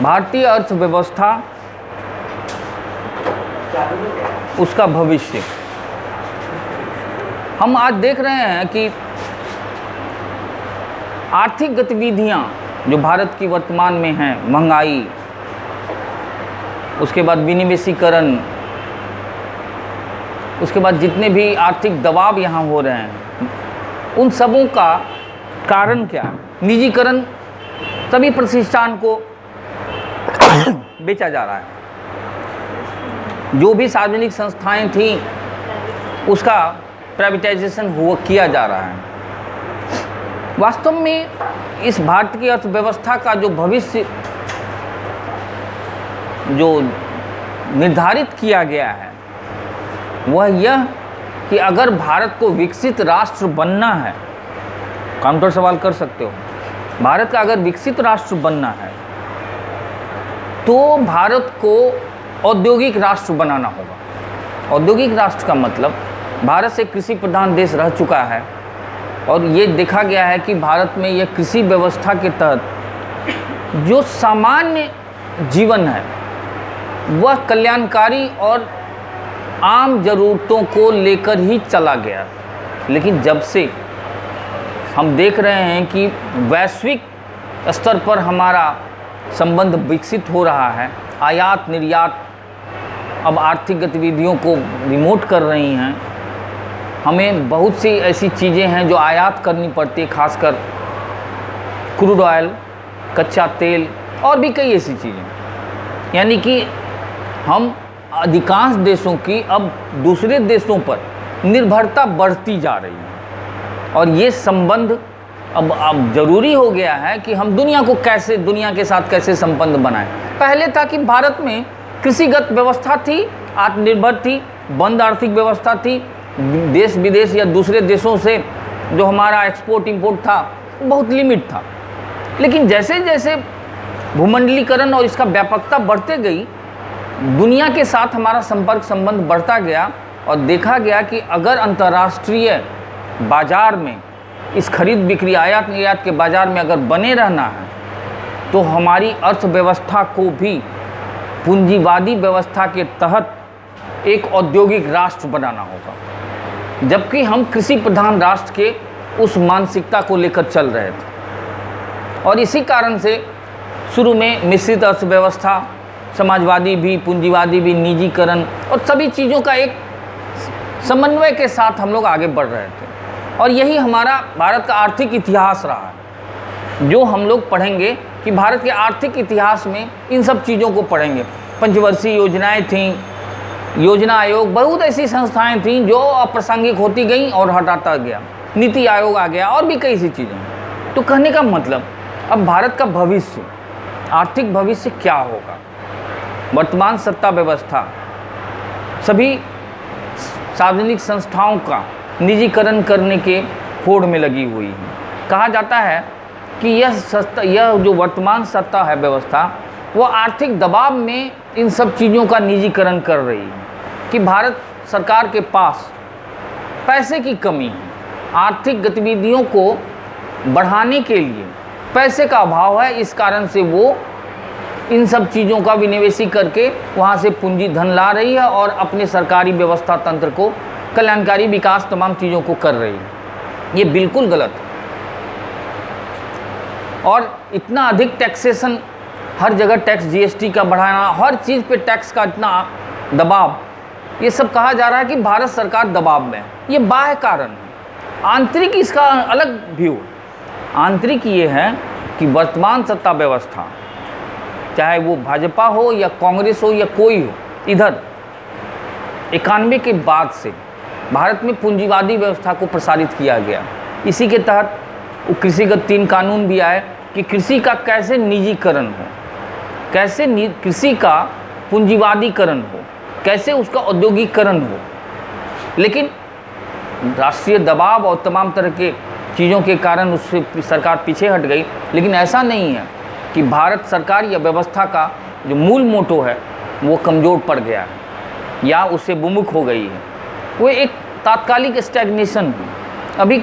भारतीय अर्थव्यवस्था, उसका भविष्य। हम आज देख रहे हैं कि आर्थिक गतिविधियां जो भारत की वर्तमान में हैं, महंगाई, उसके बाद विनिवेशीकरण, उसके बाद जितने भी आर्थिक दबाव यहाँ हो रहे हैं, उन सबों का कारण क्या है? निजीकरण, सभी प्रतिष्ठान को बेचा जा रहा है। जो भी सार्वजनिक संस्थाएं थीं उसका प्राइवेटाइजेशन किया जा रहा है। वास्तव में इस भारत की अर्थव्यवस्था का जो भविष्य जो निर्धारित किया गया है वह यह कि अगर भारत को विकसित राष्ट्र बनना है, काउंटर सवाल कर सकते हो, भारत का अगर विकसित राष्ट्र बनना है तो भारत को औद्योगिक राष्ट्र बनाना होगा। औद्योगिक राष्ट्र का मतलब भारत से कृषि प्रधान देश रह चुका है और ये देखा गया है कि भारत में यह कृषि व्यवस्था के तहत जो सामान्य जीवन है वह कल्याणकारी और आम ज़रूरतों को लेकर ही चला गया। लेकिन जब से हम देख रहे हैं कि वैश्विक स्तर पर हमारा संबंध विकसित हो रहा है, आयात निर्यात अब आर्थिक गतिविधियों को रिमोट कर रही हैं, हमें बहुत सी ऐसी चीज़ें हैं जो आयात करनी पड़ती है, खासकर क्रूड ऑयल, कच्चा तेल और भी कई ऐसी चीज़ें, यानी कि हम अधिकांश देशों की अब दूसरे देशों पर निर्भरता बढ़ती जा रही है। और ये संबंध अब ज़रूरी हो गया है कि हम दुनिया के साथ कैसे संबंध बनाएं। पहले था कि भारत में कृषिगत व्यवस्था थी, आत्मनिर्भर थी, बंद आर्थिक व्यवस्था थी, देश विदेश या दूसरे देशों से जो हमारा एक्सपोर्ट इंपोर्ट था बहुत लिमिट था। लेकिन जैसे जैसे भूमंडलीकरण और इसका व्यापकता बढ़ते गई, दुनिया के साथ हमारा संपर्क संबंध बढ़ता गया और देखा गया कि अगर अंतर्राष्ट्रीय बाजार में इस खरीद बिक्री आयात निर्यात के बाजार में अगर बने रहना है तो हमारी अर्थव्यवस्था को भी पूंजीवादी व्यवस्था के तहत एक औद्योगिक राष्ट्र बनाना होगा। जबकि हम कृषि प्रधान राष्ट्र के उस मानसिकता को लेकर चल रहे थे और इसी कारण से शुरू में मिश्रित अर्थव्यवस्था, समाजवादी भी, पूंजीवादी भी, निजीकरण और सभी चीज़ों का एक समन्वय के साथ हम लोग आगे बढ़ रहे थे। और यही हमारा भारत का आर्थिक इतिहास रहा है। जो हम लोग पढ़ेंगे कि भारत के आर्थिक इतिहास में इन सब चीज़ों को पढ़ेंगे। पंचवर्षीय योजनाएं थीं, योजना आयोग, बहुत ऐसी संस्थाएं थीं जो अप्रासंगिक होती गईं और हटाता गया, नीति आयोग आ गया और भी कई सी चीज़ें। तो कहने का मतलब अब भारत का भविष्य, आर्थिक भविष्य क्या होगा? वर्तमान सत्ता व्यवस्था सभी सार्वजनिक संस्थाओं का निजीकरण करने के होड़ में लगी हुई है। कहा जाता है कि यह जो वर्तमान सत्ता है व्यवस्था वो आर्थिक दबाव में इन सब चीज़ों का निजीकरण कर रही है कि भारत सरकार के पास पैसे की कमी है, आर्थिक गतिविधियों को बढ़ाने के लिए पैसे का अभाव है। इस कारण से वो इन सब चीज़ों का विनिवेशी करके वहाँ से पूंजी धन ला रही है और अपने सरकारी व्यवस्था तंत्र को, कल्याणकारी विकास तमाम चीज़ों को कर रही है। ये बिल्कुल गलत है। और इतना अधिक टैक्सेशन, हर जगह टैक्स, जीएसटी का बढ़ाना, हर चीज़ पे टैक्स का इतना दबाव, ये सब कहा जा रहा है कि भारत सरकार दबाव में है। ये बाह्य कारण है। आंतरिक इसका अलग व्यू। आंतरिक ये है कि वर्तमान सत्ता व्यवस्था, चाहे वो भाजपा हो या कांग्रेस हो या कोई हो, इधर 91 के बाद से भारत में पूंजीवादी व्यवस्था को प्रसारित किया गया। इसी के तहत कृषिगत 3 कानून भी आए कि कृषि का कैसे निजीकरण हो, कैसे कृषि का पूंजीवादीकरण हो, कैसे उसका औद्योगिकरण हो। लेकिन राष्ट्रीय दबाव और तमाम तरह के चीज़ों के कारण उससे सरकार पीछे हट गई। लेकिन ऐसा नहीं है कि भारत सरकार या व्यवस्था का जो मूल मोटो है वो कमज़ोर पड़ गया है या उससे विमुख हो गई है। वो एक तात्कालिक स्टैग्नेशन है। अभी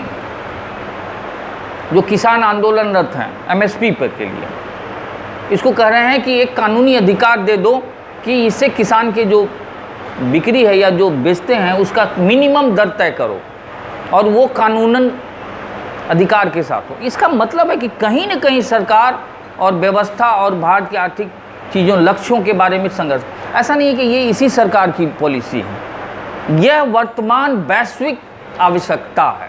जो किसान आंदोलनरत हैं एमएसपी पर के लिए, इसको कह रहे हैं कि एक कानूनी अधिकार दे दो कि इससे किसान के जो बिक्री है या जो बेचते हैं उसका मिनिमम दर तय करो, और वो कानूनन अधिकार के साथ हो। इसका मतलब है कि कहीं न कहीं सरकार और व्यवस्था और भारत की आर्थिक चीज़ों लक्ष्यों के बारे में संघर्ष। ऐसा नहीं है कि ये इसी सरकार की पॉलिसी है, यह वर्तमान वैश्विक आवश्यकता है।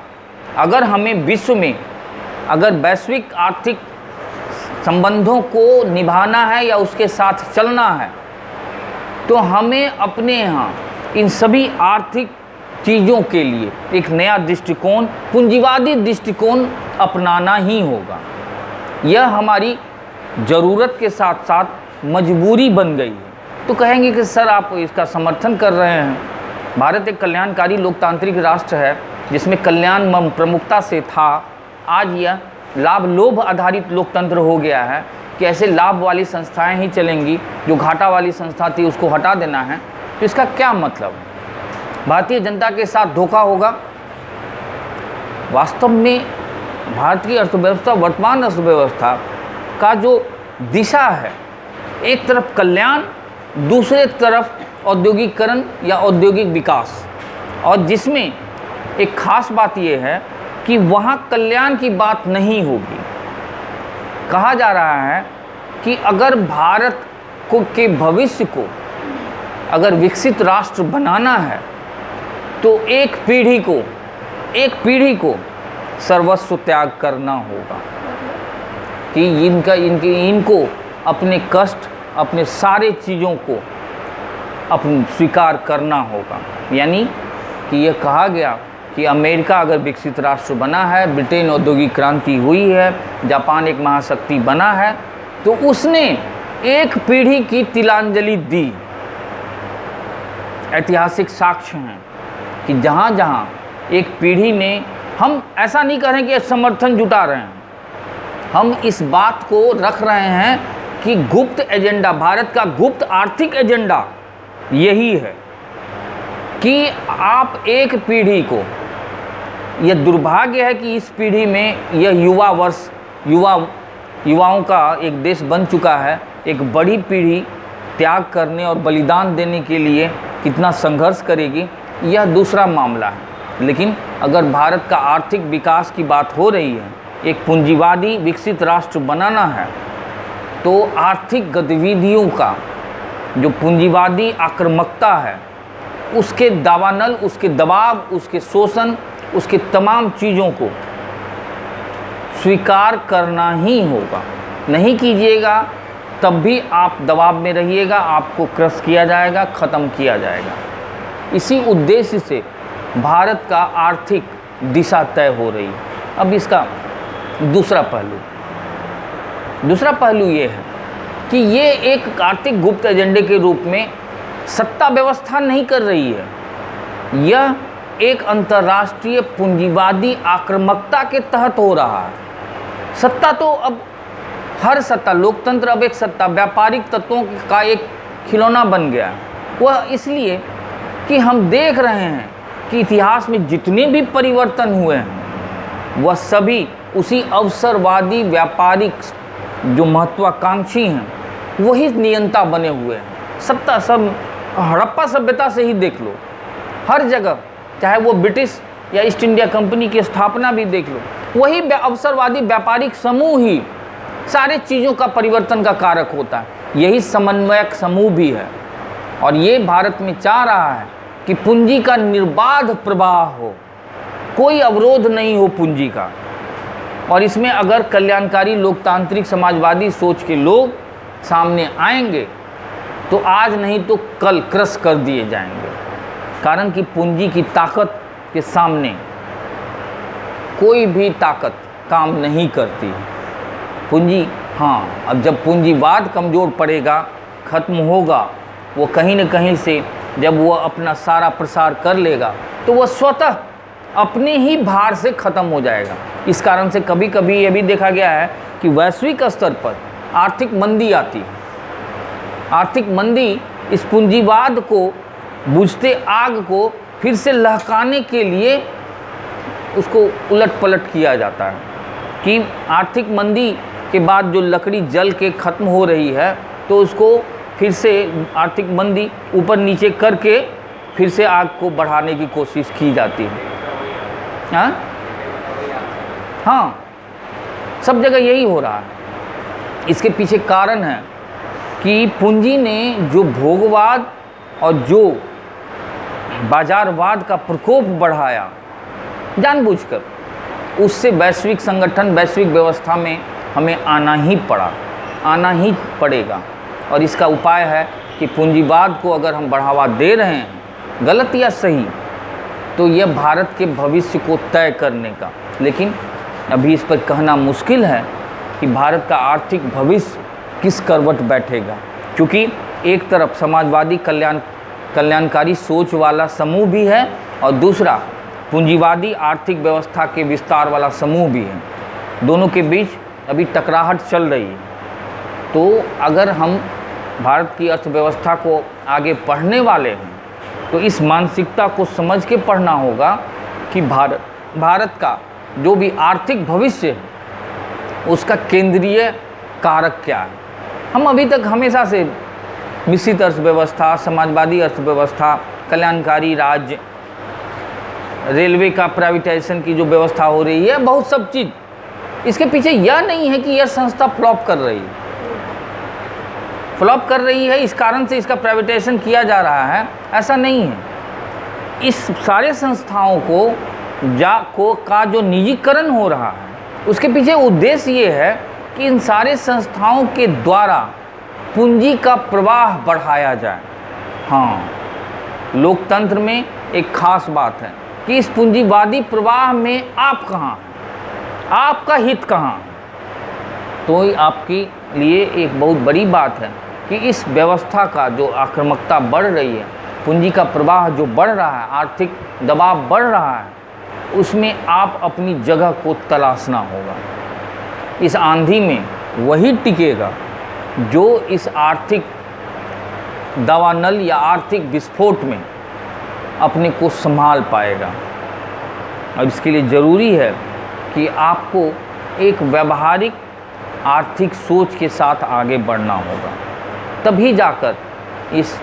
अगर हमें विश्व में अगर वैश्विक आर्थिक संबंधों को निभाना है या उसके साथ चलना है, तो हमें अपने यहाँ इन सभी आर्थिक चीज़ों के लिए एक नया दृष्टिकोण, पूंजीवादी दृष्टिकोण अपनाना ही होगा। यह हमारी ज़रूरत के साथ साथ मजबूरी बन गई है। तो कहेंगे कि सर आप इसका समर्थन कर रहे हैं। भारत एक कल्याणकारी लोकतांत्रिक राष्ट्र है जिसमें कल्याण प्रमुखता से था। आज यह लाभ लोभ आधारित लोकतंत्र हो गया है कि ऐसे लाभ वाली संस्थाएं ही चलेंगी, जो घाटा वाली संस्था थी उसको हटा देना है। तो इसका क्या मतलब है? भारतीय जनता के साथ धोखा होगा। वास्तव में भारत की अर्थव्यवस्था, वर्तमान अर्थव्यवस्था का जो दिशा है, एक तरफ कल्याण, दूसरे तरफ औद्योगिकरण या औद्योगिक विकास, और जिसमें एक खास बात यह है कि वहाँ कल्याण की बात नहीं होगी। कहा जा रहा है कि अगर भारत के भविष्य को अगर विकसित राष्ट्र बनाना है तो एक पीढ़ी को सर्वस्व त्याग करना होगा, कि इनको अपने कष्ट, अपने सारे चीज़ों को स्वीकार करना होगा। यानी कि यह कहा गया कि अमेरिका अगर विकसित राष्ट्र बना है, ब्रिटेन औद्योगिक क्रांति हुई है, जापान एक महाशक्ति बना है, तो उसने एक पीढ़ी की तिलांजलि दी। ऐतिहासिक साक्ष्य हैं कि जहाँ एक पीढ़ी ने, हम ऐसा नहीं कर रहे हैं कि समर्थन जुटा रहे हैं, हम इस बात को रख रहे हैं कि गुप्त एजेंडा, भारत का गुप्त आर्थिक एजेंडा यही है कि आप एक पीढ़ी को, यह दुर्भाग्य है कि इस पीढ़ी में यह युवाओं का एक देश बन चुका है। एक बड़ी पीढ़ी त्याग करने और बलिदान देने के लिए कितना संघर्ष करेगी, यह दूसरा मामला है। लेकिन अगर भारत का आर्थिक विकास की बात हो रही है, एक पूंजीवादी विकसित राष्ट्र बनाना है, तो आर्थिक गतिविधियों का जो पूंजीवादी आक्रामकता है, उसके दावानल, उसके दबाव, उसके शोषण, उसके तमाम चीज़ों को स्वीकार करना ही होगा। नहीं कीजिएगा तब भी आप दबाव में रहिएगा, आपको क्रश किया जाएगा, ख़त्म किया जाएगा। इसी उद्देश्य से भारत का आर्थिक दिशा तय हो रही है। अब इसका दूसरा पहलू ये है कि ये एक आर्थिक गुप्त एजेंडे के रूप में सत्ता व्यवस्था नहीं कर रही है, यह एक अंतर्राष्ट्रीय पूंजीवादी आक्रामकता के तहत हो रहा है। सत्ता तो अब हर सत्ता, लोकतंत्र अब एक सत्ता, व्यापारिक तत्वों का एक खिलौना बन गया है। वह इसलिए कि हम देख रहे हैं कि इतिहास में जितने भी परिवर्तन हुए हैं, वह सभी उसी अवसरवादी व्यापारिक जो महत्वाकांक्षी हैं, वही नियंता बने हुए हैं। सत्ता सब हड़प्पा सभ्यता से ही देख लो, हर जगह, चाहे वो ब्रिटिश या ईस्ट इंडिया कंपनी की स्थापना भी देख लो, वही अवसरवादी व्यापारिक समूह ही सारे चीज़ों का परिवर्तन का कारक होता है। यही समन्वयक समूह भी है, और ये भारत में चाह रहा है कि पूंजी का निर्बाध प्रवाह हो, कोई अवरोध नहीं हो पूंजी का। और इसमें अगर कल्याणकारी लोकतांत्रिक समाजवादी सोच के लोग सामने आएंगे तो आज नहीं तो कल क्रश कर दिए जाएंगे। कारण कि पूंजी की ताकत के सामने कोई भी ताकत काम नहीं करती है। पूंजी, हाँ, अब जब पूंजीवाद कमज़ोर पड़ेगा, ख़त्म होगा, वो कहीं न कहीं से जब वो अपना सारा प्रसार कर लेगा तो वह स्वतः अपने ही भार से ख़त्म हो जाएगा। इस कारण से कभी कभी ये भी देखा गया है कि वैश्विक स्तर पर आर्थिक मंदी आती है। आर्थिक मंदी इस पूंजीवाद को, बुझते आग को फिर से लहकाने के लिए उसको उलट पलट किया जाता है कि आर्थिक मंदी के बाद जो लकड़ी जल के ख़त्म हो रही है, तो उसको फिर से आर्थिक मंदी ऊपर नीचे करके फिर से आग को बढ़ाने की कोशिश की जाती है। हाँ, सब जगह यही हो रहा है। इसके पीछे कारण है कि पूंजी ने जो भोगवाद और जो बाजारवाद का प्रकोप बढ़ाया जानबूझकर, उससे वैश्विक संगठन, वैश्विक व्यवस्था में हमें आना ही पड़ेगा। और इसका उपाय है कि पूंजीवाद को अगर हम बढ़ावा दे रहे हैं, गलत या सही, तो यह भारत के भविष्य को तय करने का, लेकिन अभी इस पर कहना मुश्किल है कि भारत का आर्थिक भविष्य किस करवट बैठेगा, क्योंकि एक तरफ समाजवादी कल्याणकारी सोच वाला समूह भी है और दूसरा पूंजीवादी आर्थिक व्यवस्था के विस्तार वाला समूह भी है। दोनों के बीच अभी टकराहट चल रही है। तो अगर हम भारत की अर्थव्यवस्था को आगे पढ़ने वाले हैं तो इस मानसिकता को समझ के पढ़ना होगा कि भारत का जो भी आर्थिक भविष्य है उसका केंद्रीय कारक क्या है। हम अभी तक हमेशा से मिश्रित अर्थव्यवस्था, समाजवादी अर्थव्यवस्था, कल्याणकारी राज्य, रेलवे का प्राइवेटाइजेशन की जो व्यवस्था हो रही है, बहुत सब चीज़, इसके पीछे यह नहीं है कि यह संस्था फ्लॉप कर रही है, इस कारण से इसका प्राइवेटाइजेशन किया जा रहा है, ऐसा नहीं है। इस सारे संस्थाओं का जो निजीकरण हो रहा है, उसके पीछे उद्देश्य ये है कि इन सारे संस्थाओं के द्वारा पूंजी का प्रवाह बढ़ाया जाए। हाँ, लोकतंत्र में एक खास बात है कि इस पूंजीवादी प्रवाह में आप कहाँ हैं, आपका हित कहाँ है। तो आपके लिए एक बहुत बड़ी बात है कि इस व्यवस्था का जो आक्रामकता बढ़ रही है, पूंजी का प्रवाह जो बढ़ रहा है, आर्थिक दबाव बढ़ रहा है, उसमें आप अपनी जगह को तलाशना होगा। इस आंधी में वही टिकेगा जो इस आर्थिक दावानल या आर्थिक विस्फोट में अपने को संभाल पाएगा। और इसके लिए ज़रूरी है कि आपको एक व्यावहारिक आर्थिक सोच के साथ आगे बढ़ना होगा, तभी जाकर इस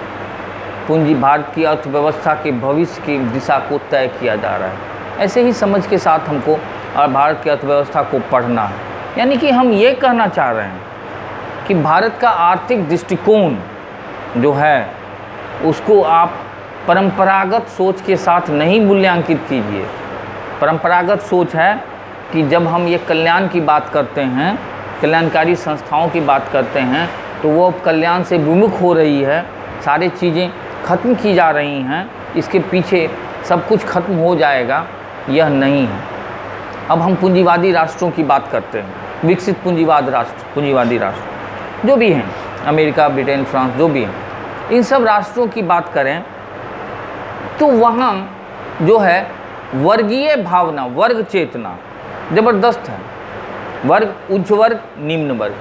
भारत की अर्थव्यवस्था के भविष्य की दिशा को तय किया जा रहा है। ऐसे ही समझ के साथ हमको और भारत की अर्थव्यवस्था को पढ़ना है। यानी कि हम ये कहना चाह रहे हैं कि भारत का आर्थिक दृष्टिकोण जो है उसको आप परंपरागत सोच के साथ नहीं मूल्यांकित कीजिए। परंपरागत सोच है कि जब हम ये कल्याण की बात करते हैं, कल्याणकारी संस्थाओं की बात करते हैं, तो वो कल्याण से विमुख हो रही है, सारी चीज़ें ख़त्म की जा रही हैं, इसके पीछे सब कुछ खत्म हो जाएगा, यह नहीं है। अब हम पूंजीवादी राष्ट्रों की बात करते हैं, विकसित पूंजीवादी राष्ट्र जो भी हैं, अमेरिका, ब्रिटेन, फ्रांस, जो भी हैं, इन सब राष्ट्रों की बात करें तो वहाँ जो है वर्गीय भावना, वर्ग चेतना ज़बरदस्त है। वर्ग, उच्च वर्ग, निम्न वर्ग,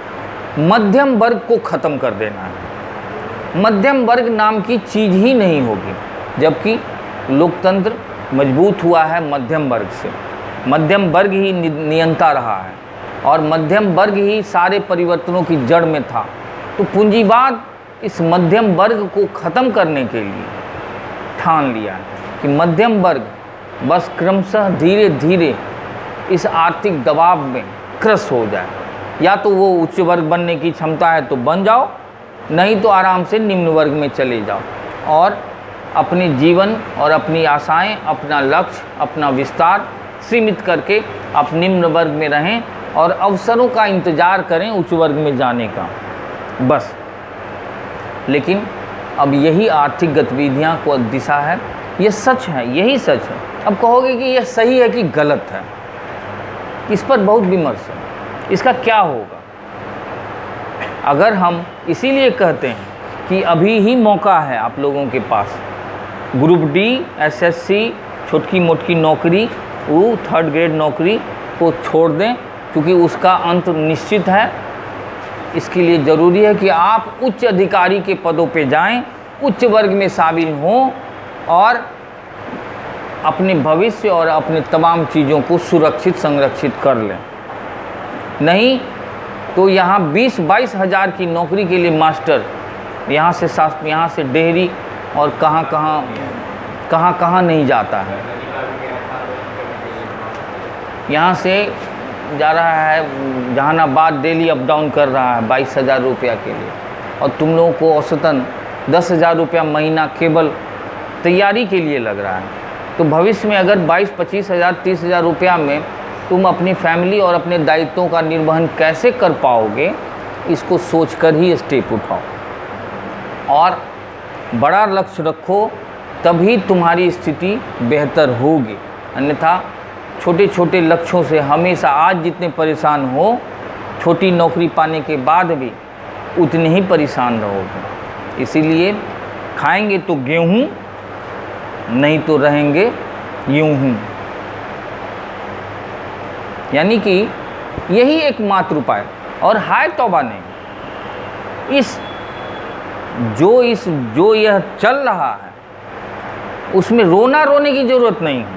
मध्यम वर्ग को ख़त्म कर देना है। मध्यम वर्ग नाम की चीज़ ही नहीं होगी, जबकि लोकतंत्र मजबूत हुआ है मध्यम वर्ग से। मध्यम वर्ग ही नियंता रहा है और मध्यम वर्ग ही सारे परिवर्तनों की जड़ में था। तो पूंजीवाद इस मध्यम वर्ग को ख़त्म करने के लिए ठान लिया है कि मध्यम वर्ग बस क्रमशः धीरे धीरे इस आर्थिक दबाव में क्रश हो जाए। या तो वो उच्च वर्ग बनने की क्षमता है तो बन जाओ, नहीं तो आराम से निम्न वर्ग में चले जाओ और अपने जीवन और अपनी आशाएं, अपना लक्ष्य, अपना विस्तार सीमित करके आप निम्न वर्ग में रहें और अवसरों का इंतज़ार करें उच्च वर्ग में जाने का, बस। लेकिन अब यही आर्थिक गतिविधियां को दिशा है, ये सच है, यही सच है। अब कहोगे कि यह सही है कि गलत है, इस पर बहुत विमर्श है, इसका क्या होगा। अगर हम इसीलिए कहते हैं कि अभी ही मौका है आप लोगों के पास, ग्रुप डी, एसएससी, छोटकी मोटकी नौकरी, वो 3rd ग्रेड नौकरी को छोड़ दें, क्योंकि उसका अंत निश्चित है। इसके लिए ज़रूरी है कि आप उच्च अधिकारी के पदों पे जाएं, उच्च वर्ग में शामिल हों और अपने भविष्य और अपने तमाम चीज़ों को सुरक्षित संरक्षित कर लें। नहीं तो यहाँ 20-22 हज़ार की नौकरी के लिए मास्टर यहाँ से डेहरी और कहाँ नहीं जाता है। यहाँ से जा रहा है जहानाबाद, डेली अप डाउन कर रहा है 22,000 रुपया के लिए, और तुम लोगों को औसतन 10,000 रुपया महीना केवल तैयारी के लिए लग रहा है। तो भविष्य में अगर 22-25 हज़ार 30,000 रुपया में तुम अपनी फैमिली और अपने दायित्वों का निर्वहन कैसे कर पाओगे, इसको सोचकर ही स्टेप उठाओ और बड़ा लक्ष्य रखो, तभी तुम्हारी स्थिति बेहतर होगी। अन्यथा छोटे छोटे लक्ष्यों से हमेशा आज जितने परेशान हो, छोटी नौकरी पाने के बाद भी उतने ही परेशान रहोगे। इसीलिए खाएंगे तो गेहूँ, नहीं तो रहेंगे यूं ही। यानी कि यही एक मात्र उपाय, और हाय तौबा नहीं, जो यह चल रहा है उसमें रोने की ज़रूरत नहीं है,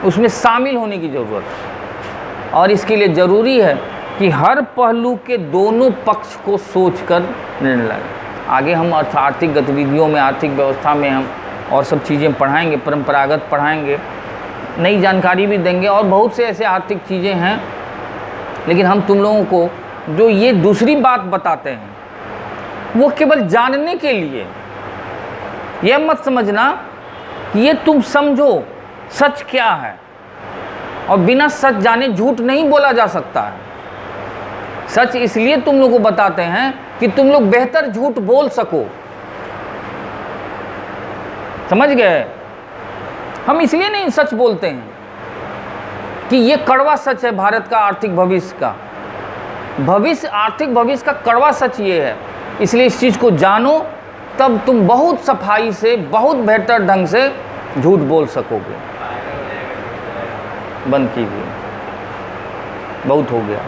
उसमें शामिल होने की ज़रूरत है। और इसके लिए ज़रूरी है कि हर पहलू के दोनों पक्ष को सोचकर निर्णय लें। आगे हम आर्थिक गतिविधियों में, आर्थिक व्यवस्था में हम और सब चीज़ें पढ़ाएंगे, परंपरागत पढ़ाएंगे, नई जानकारी भी देंगे, और बहुत से ऐसे आर्थिक चीज़ें हैं। लेकिन हम तुम लोगों को जो ये दूसरी बात बताते हैं वो केवल जानने के लिए, यह मत समझना कि ये तुम समझो सच क्या है, और बिना सच जाने झूठ नहीं बोला जा सकता है। सच इसलिए तुम लोगों को बताते हैं कि तुम लोग बेहतर झूठ बोल सको, समझ गए? हम इसलिए नहीं सच बोलते हैं कि ये कड़वा सच है भारत का आर्थिक भविष्य का। आर्थिक भविष्य का कड़वा सच ये है। इसलिए इस चीज़ को जानो, तब तुम बहुत सफाई से, बहुत बेहतर ढंग से झूठ बोल सकोगे। बंद कीजिए, बहुत हो गया।